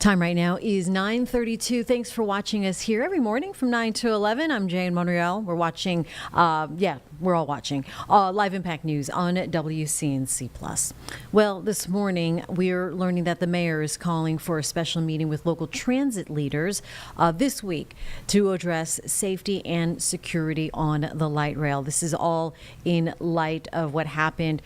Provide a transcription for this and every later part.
Time right now is 9:32. Thanks for watching us here every morning from 9 to 11. I'm Jane Monreal. We're watching, we're all watching Live Impact News on WCNC+. Well, this morning we're learning that the mayor is calling for a special meeting with local transit leaders this week to address safety and security on the light rail. This is all in light of what happened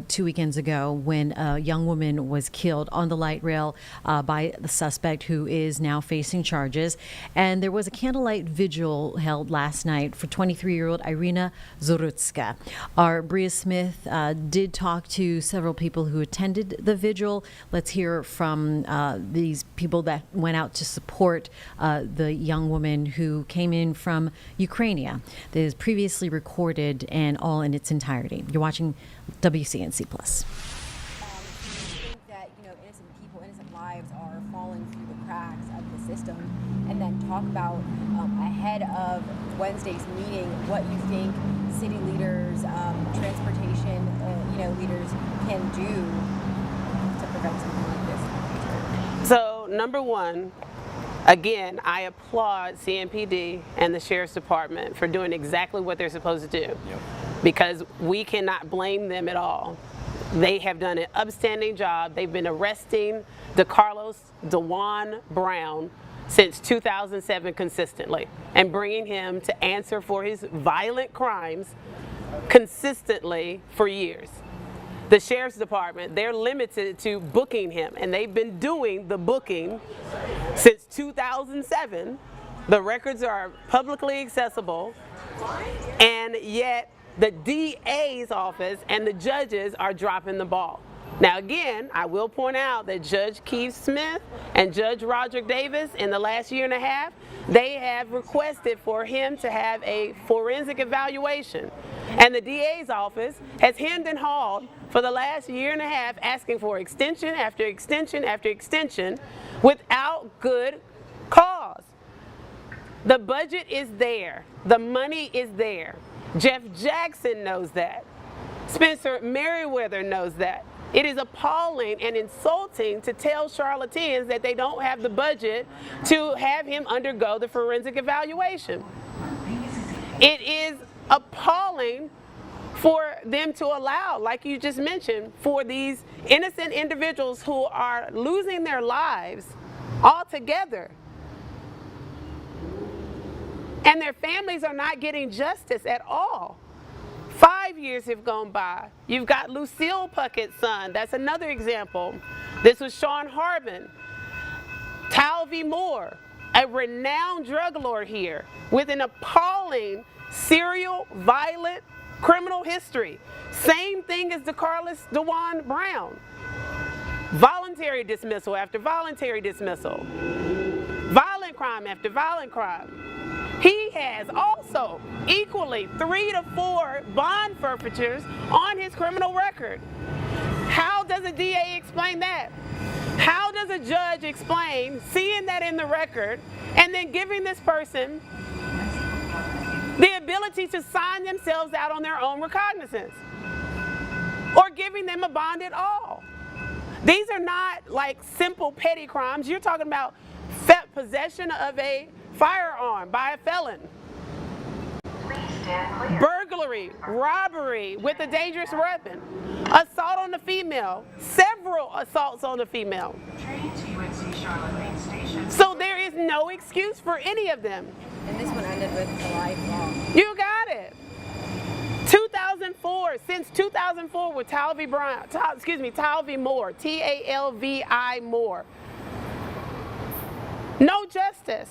2 weekends ago when a young woman was killed on the light rail by the suspect who is now facing charges. And there was a candlelight vigil held last night for 23-year-old Iryna Zarutska. Our Bria Smith did talk to several people who attended the vigil. Let's hear from these people that went out to support the young woman who came in from Ukraine. That is previously recorded and all in its entirety. You're watching WCNC+. Lives are falling through the cracks of the system, and then talk about ahead of Wednesday's meeting what you think city leaders, transportation, leaders can do to prevent something like this. So, number one, again, I applaud CMPD and the Sheriff's Department for doing exactly what they're supposed to do, because we cannot blame them at all. They have done an upstanding job. They've been arresting DeCarlos DeJuan Brown since 2007 consistently and bringing him to answer for his violent crimes consistently for years. The Sheriff's Department, they're limited to booking him, and they've been doing the booking since 2007. The records are publicly accessible, and yet the DA's office and the judges are dropping the ball. Now again, I will point out that Judge Keith Smith and Judge Roderick Davis in the last year and a half, they have requested for him to have a forensic evaluation. And the DA's office has hemmed and hawed for the last year and a half, asking for extension after extension after extension without good cause. The budget is there. The money is there. Jeff Jackson knows that. Spencer Merriweather knows that. It is appalling and insulting to tell charlatans that they don't have the budget to have him undergo the forensic evaluation. It is appalling for them to allow, like you just mentioned, for these innocent individuals who are losing their lives altogether. And their families are not getting justice at all. 5 years have gone by. You've got Lucille Puckett's son. That's another example. This was Sean Harbin. Talvi Moore, a renowned drug lord here with an appalling serial violent criminal history. Same thing as DeCarlos DeJuan Brown. Voluntary dismissal after voluntary dismissal. Violent crime after violent crime. He has also equally 3 to 4 bond forfeitures on his criminal record. How does a DA explain that? How does a judge explain seeing that in the record and then giving this person the ability to sign themselves out on their own recognizance or giving them a bond at all? These are not like simple petty crimes. You're talking about possession of a firearm by a felon, burglary, robbery with a dangerous weapon, assault on the female, several assaults on the female. So there is no excuse for any of them. And this one ended with a lifelong. You got it. 2004, since 2004 with Talvi Moore, Talvi Moore. No justice.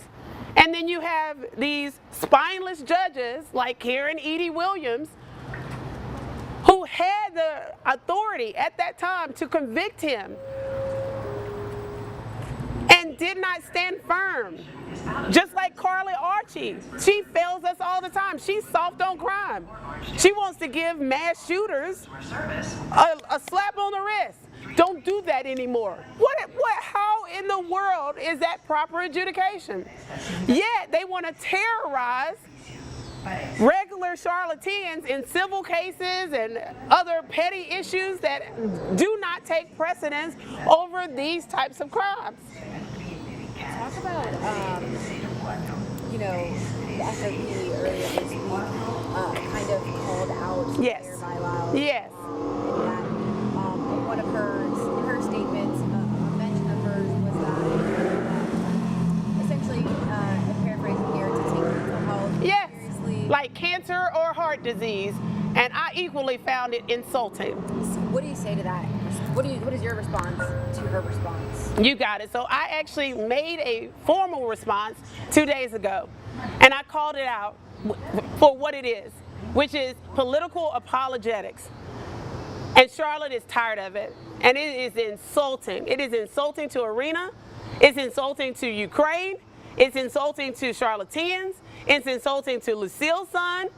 And then you have these spineless judges like Karen Edie Williams, who had the authority at that time to convict him and did not stand firm. Just like Carly Archie, she fails us all the time. She's soft on crime. She wants to give mass shooters a slap on the wrist. Don't do that anymore. How in the world is that proper adjudication? Yet they want to terrorize regular charlatans in civil cases and other petty issues that do not take precedence over these types of crimes. talk about, you know, the SOP earlier this week kind of called out Yes. Mayor Milo. Yes. And that one of her statements, a mention of hers was that essentially, I'm paraphrasing here, to take mental health Yes. seriously. Like cancer or heart disease. And I equally found it insulting. What do you say to that? What is your response to her response? You got it. So I actually made a formal response 2 days ago, and I called it out for what it is, which is political apologetics. And Charlotte is tired of it, and it is insulting. It is insulting to Iryna. It's insulting to Ukraine. It's insulting to Charlotteans. It's insulting to Lucille's son,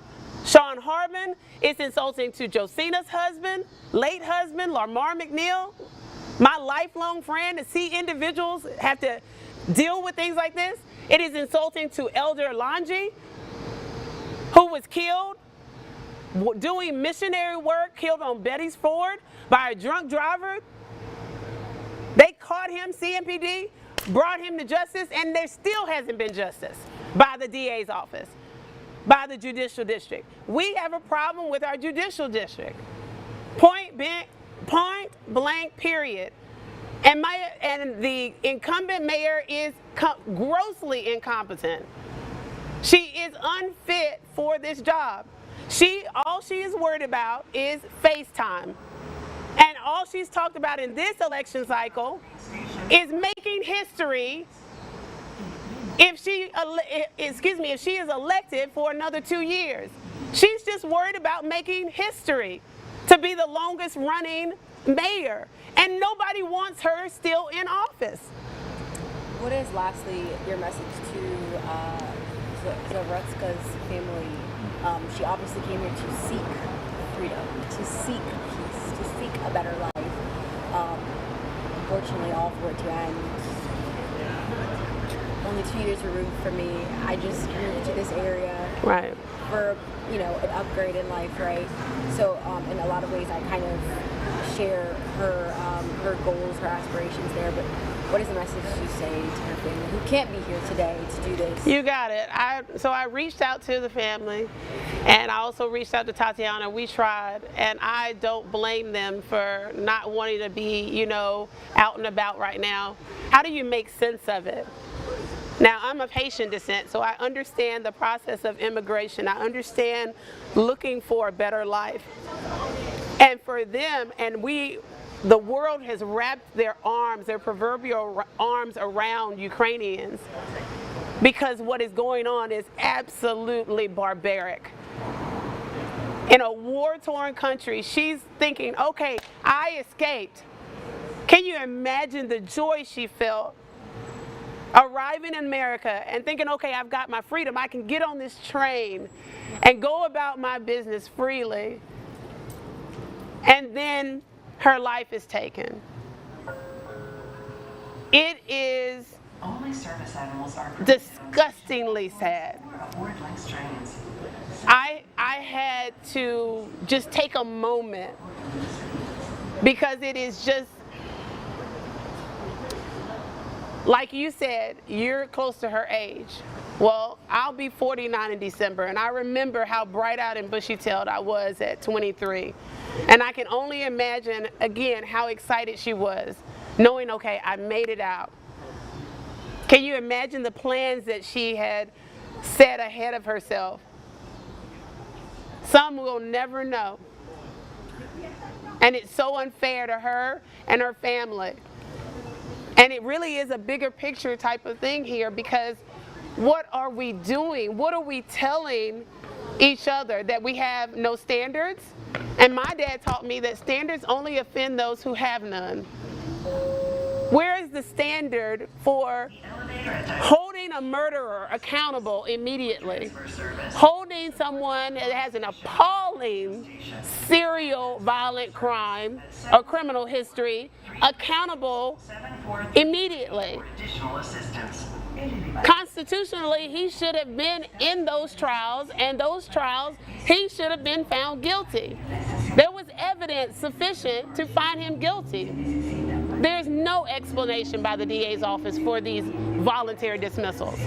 Sean Harbin. It's insulting to Josina's husband, late husband, Lamar McNeil, my lifelong friend, to see individuals have to deal with things like this. It is insulting to Elder Lanji, who was killed doing missionary work, killed on Betty's Ford by a drunk driver. They caught him, CMPD, brought him to justice, and there still hasn't been justice by the DA's office, by the judicial district. We have a problem with our judicial district. Point blank, period. And the incumbent mayor is grossly incompetent. She is unfit for this job. All she is worried about is FaceTime. And all she's talked about in this election cycle is making history if she is elected for another 2 years. She's just worried about making history to be the longest running mayor. And nobody wants her still in office. What is, lastly, your message to Zarutska's family? She obviously came here to seek freedom, to seek peace, to seek a better life. Unfortunately, all for it to end. Only 2 years removed from me. I just moved to this area Right. for, an upgrade in life, right? So in a lot of ways, I kind of share her goals, her aspirations there. But what is the message you say to her family who can't be here today to do this? You got it. So I reached out to the family, and I also reached out to Tatiana. We tried, and I don't blame them for not wanting to be, out and about right now. How do you make sense of it? Now, I'm of Haitian descent, so I understand the process of immigration. I understand looking for a better life. And for them, the world has wrapped their proverbial arms around Ukrainians, because what is going on is absolutely barbaric. In a war-torn country, she's thinking, okay, I escaped. Can you imagine the joy she felt arriving in America and thinking, okay, I've got my freedom. I can get on this train and go about my business freely. And then her life is taken. It is disgustingly sad. I had to just take a moment, because it is just, like you said, you're close to her age. Well, I'll be 49 in December, and I remember how bright-eyed and bushy-tailed I was at 23. And I can only imagine, again, how excited she was, knowing, okay, I made it out. Can you imagine the plans that she had set ahead of herself? Some will never know. And it's so unfair to her and her family. And it really is a bigger picture type of thing here, because what are we doing? What are we telling each other? That we have no standards? And my dad taught me that standards only offend those who have none. Where is the standard for holding a murderer accountable immediately? Holding someone that has an appalling serial violent crime or criminal history accountable immediately. Constitutionally, he should have been in those trials, and those trials, he should have been found guilty. There was evidence sufficient to find him guilty. There's no explanation by the DA's office for these voluntary dismissals.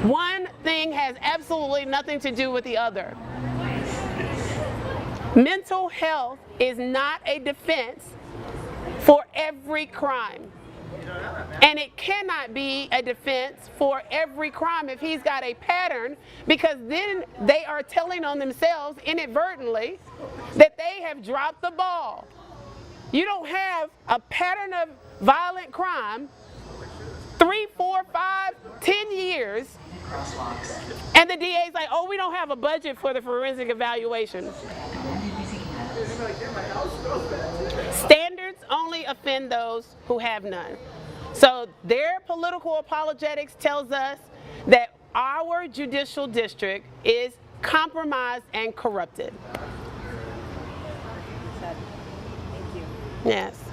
One thing has absolutely nothing to do with the other. Mental health is not a defense for every crime. And it cannot be a defense for every crime if he's got a pattern, because then they are telling on themselves inadvertently that they have dropped the ball. You don't have a pattern of violent crime, 3, 4, 5, 10 years, and the DA's like, oh, we don't have a budget for the forensic evaluation. Standards only offend those who have none. So their political apologetics tells us that our judicial district is compromised and corrupted. Thank you. Yes.